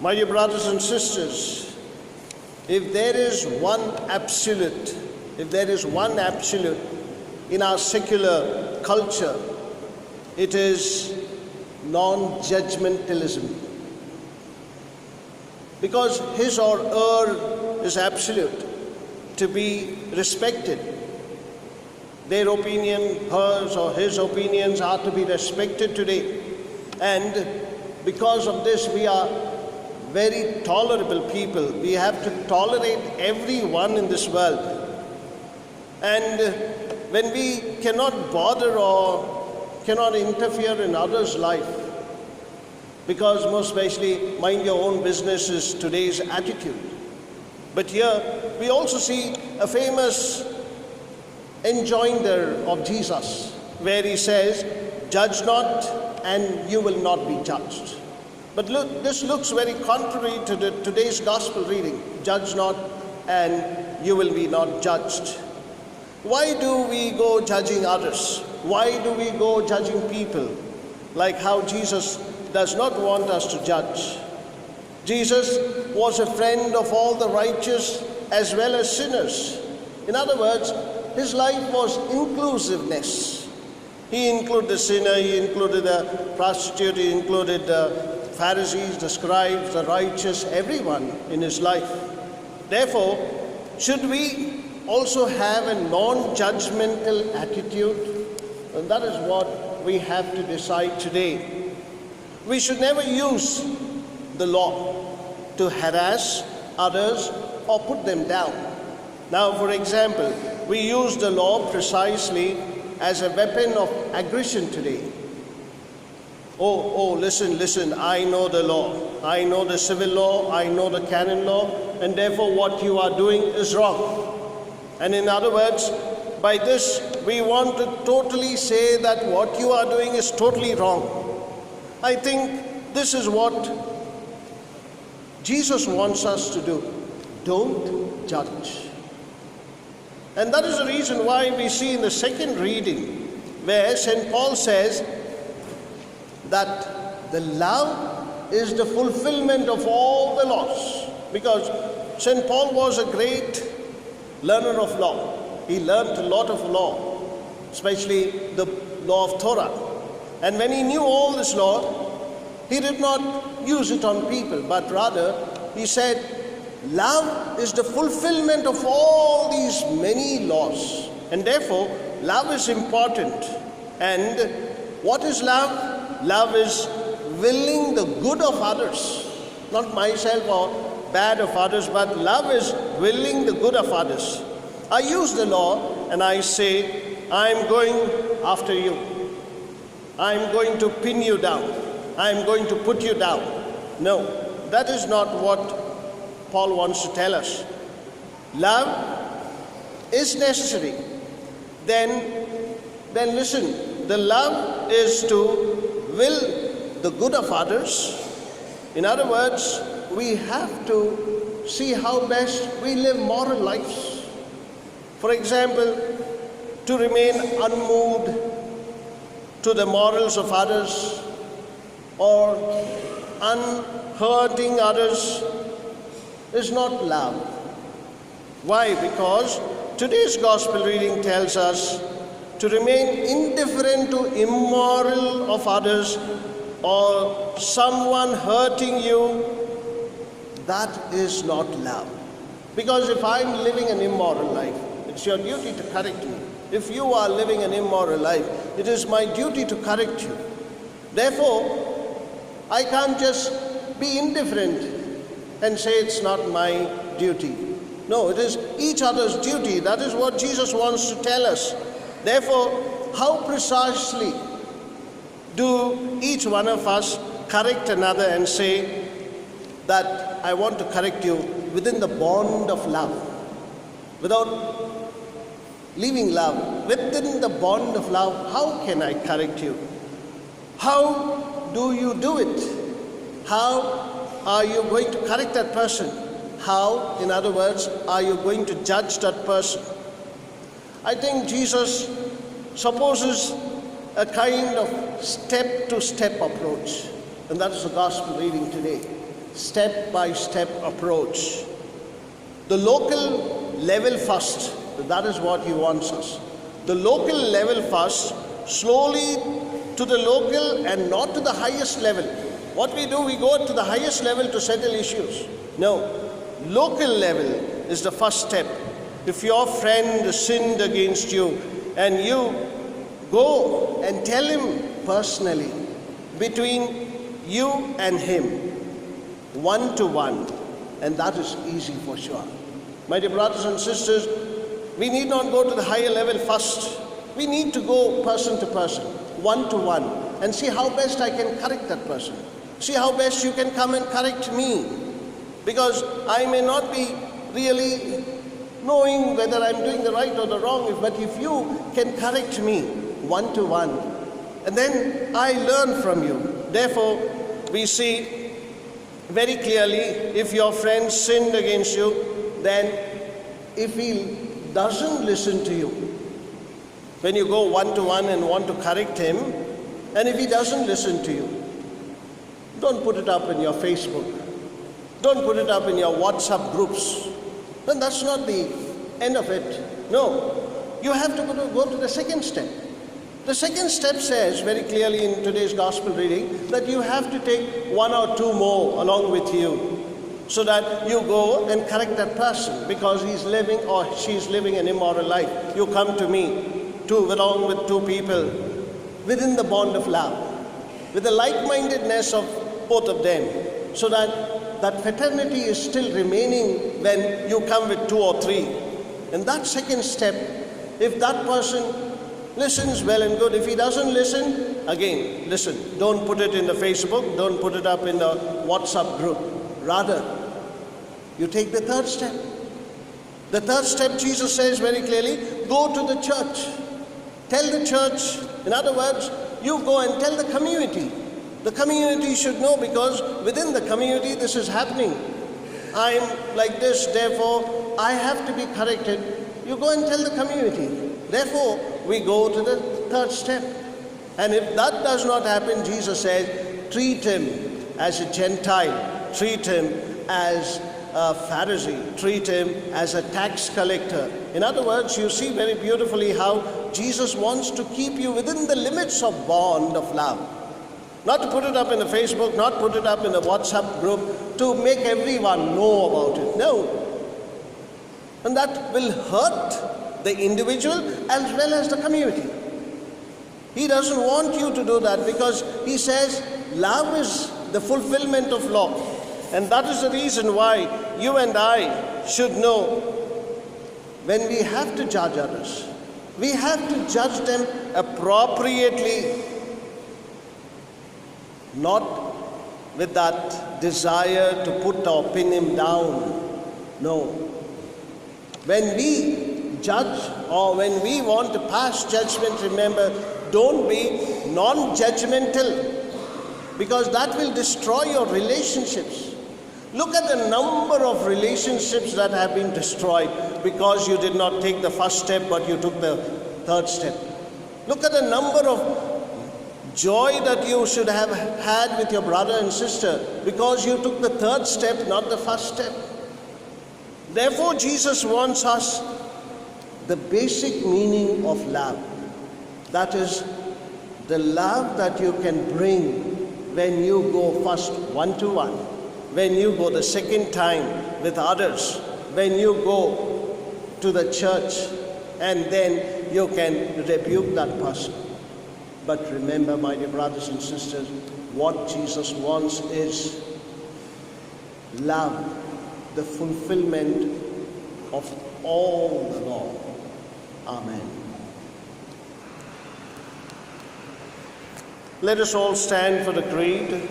My dear brothers and sisters, if there is one absolute in our secular culture, it is non-judgmentalism. Because his or her is absolute, to be respected. Their opinion, hers or his opinions are to be respected today. And because of this, we are very tolerable people. We have to tolerate everyone in this world. And when we cannot bother or cannot interfere in others' life, because most especially mind your own business is today's attitude. But here we also see a famous enjoinder of Jesus, where he says, "Judge not, and you will not be judged." But look, this looks very contrary to today's gospel reading. Judge not, and you will be not judged. Why do we go judging others? Why do we go judging people? Like how Jesus does not want us to judge. Jesus was a friend of all the righteous as well as sinners. In other words, his life was inclusiveness. He included the sinner, he included the prostitute, he included the Pharisees, the scribes, the righteous, everyone in his life. Therefore, should we also have a non-judgmental attitude? And that is what we have to decide today. We should never use the law to harass others or put them down. Now, for example, we use the law precisely as a weapon of aggression today. Listen, I know the law. I know the civil law, I know the canon law, and therefore what you are doing is wrong. And in other words, by this, we want to totally say that what you are doing is totally wrong. I think this is what Jesus wants us to do. Don't judge. And that is the reason why we see in the second reading, where St. Paul says that the love is the fulfillment of all the laws. Because St. Paul was a great learner of law. He learned a lot of law, especially the law of Torah. And when he knew all this law, he did not use it on people, but rather he said, love is the fulfillment of all these many laws. And therefore, love is important. And what is love? Love is willing the good of others. Not myself or bad of others, but love is willing the good of others. I use the law and I say, I'm going after you. I'm going to pin you down. I'm going to put you down. No, that is not what Paul wants to tell us. Love is necessary. Then listen, the love is to will the good of others. In other words, we have to see how best we live moral lives. For example, to remain unmoved to the morals of others or unhurting others is not love. Why? Because today's gospel reading tells us to remain indifferent to immoral of others or someone hurting you. That is not love. Because if I'm living an immoral life, it's your duty to correct me. If you are living an immoral life, it is my duty to correct you. Therefore, I can't just be indifferent and say it's not my duty. No, it is each other's duty. That is what Jesus wants to tell us. Therefore, how precisely do each one of us correct another and say that I want to correct you within the bond of love, without leaving love, within the bond of love? How can I correct you? How do you do it? How are you going to correct that person? How, in other words, are you going to judge that person? I think Jesus supposes a kind of step-to-step approach, and that is the gospel reading today. step-by-step approach. The local level first, that is what he wants us. The local level first, slowly to the local and not to the highest level. What we do, we go to the highest level to settle issues. No, local level is the first step. If your friend sinned against you and you go and tell him personally, between you and him, one-to-one, and that is easy for sure. My dear brothers and sisters, we need not go to the higher level first. We need to go person to person, one-to-one, and see how best I can correct that person. See how best you can come and correct me. Because I may not be really knowing whether I'm doing the right or the wrong, but if you can correct me one-to-one, and then I learn from you. Therefore, we see very clearly, if your friend sinned against you, then if he doesn't listen to you, when you go one-to-one and want to correct him, and if he doesn't listen to you, don't put it up in your Facebook. Don't put it up in your WhatsApp groups. Then that's not the end of it. No, you have to go to the second step. The second step says very clearly in today's gospel reading that you have to take one or two more along with you so that you go and correct that person because he's living or she's living an immoral life. You come to me, along with two people, within the bond of love, with the like-mindedness of both of them, so that fraternity is still remaining when you come with two or three. And that second step, if that person listens, well and good. If he doesn't listen, again, listen. Don't put it in the Facebook, don't put it up in the WhatsApp group. Rather, you take the third step. The third step, Jesus says very clearly, go to the church. Tell the church. In other words, you go and tell the community. The community should know because within the community this is happening. I'm like this, therefore I have to be corrected. You go and tell the community. Therefore, we go to the third step. And if that does not happen, Jesus says, treat him as a Gentile. Treat him as a Pharisee. Treat him as a tax collector. In other words, you see very beautifully how Jesus wants to keep you within the limits of bond of love. Not to put it up in the Facebook, not put it up in the WhatsApp group to make everyone know about it. No. And that will hurt the individual as well as the community. He doesn't want you to do that because he says love is the fulfillment of law. And that is the reason why you and I should know when we have to judge others, we have to judge them appropriately, not with that desire to put our opinion down. No. When we judge or when we want to pass judgment, remember, don't be non-judgmental because that will destroy your relationships. Look at the number of relationships that have been destroyed because you did not take the first step but you took the third step. Look at the number of joy that you should have had with your brother and sister because you took the third step, not the first step. Therefore, Jesus wants us the basic meaning of love. That is the love that you can bring when you go first one-to-one, when you go the second time with others, when you go to the church, and then you can rebuke that person. But remember, my dear brothers and sisters, what Jesus wants is love, the fulfillment of all the law. Amen. Let us all stand for the creed.